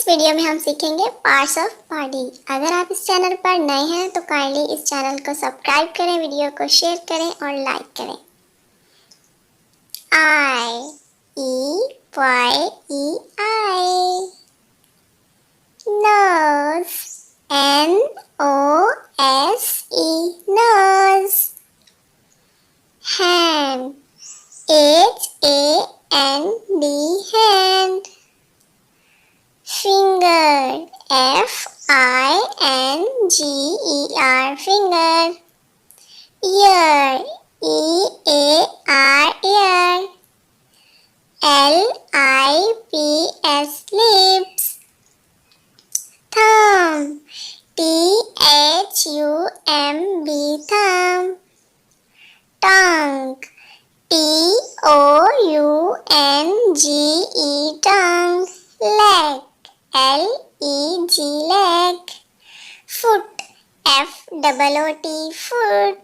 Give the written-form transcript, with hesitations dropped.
Video में हम सीखेंगे पार्ट्स ऑफ बॉडी। अगर आप इस चैनल पर नए हैं तो काइंडली इस चैनल को सब्सक्राइब करें, वीडियो को शेयर करें और लाइक करें। Eye E eye, nose NOSE nose, hand HAND hand, finger FINGER finger, ear EAR ear, LIPS lips, thumb THUMB thumb, tongue TOUNGE tongue, leg LEG leg, foot FOOT foot,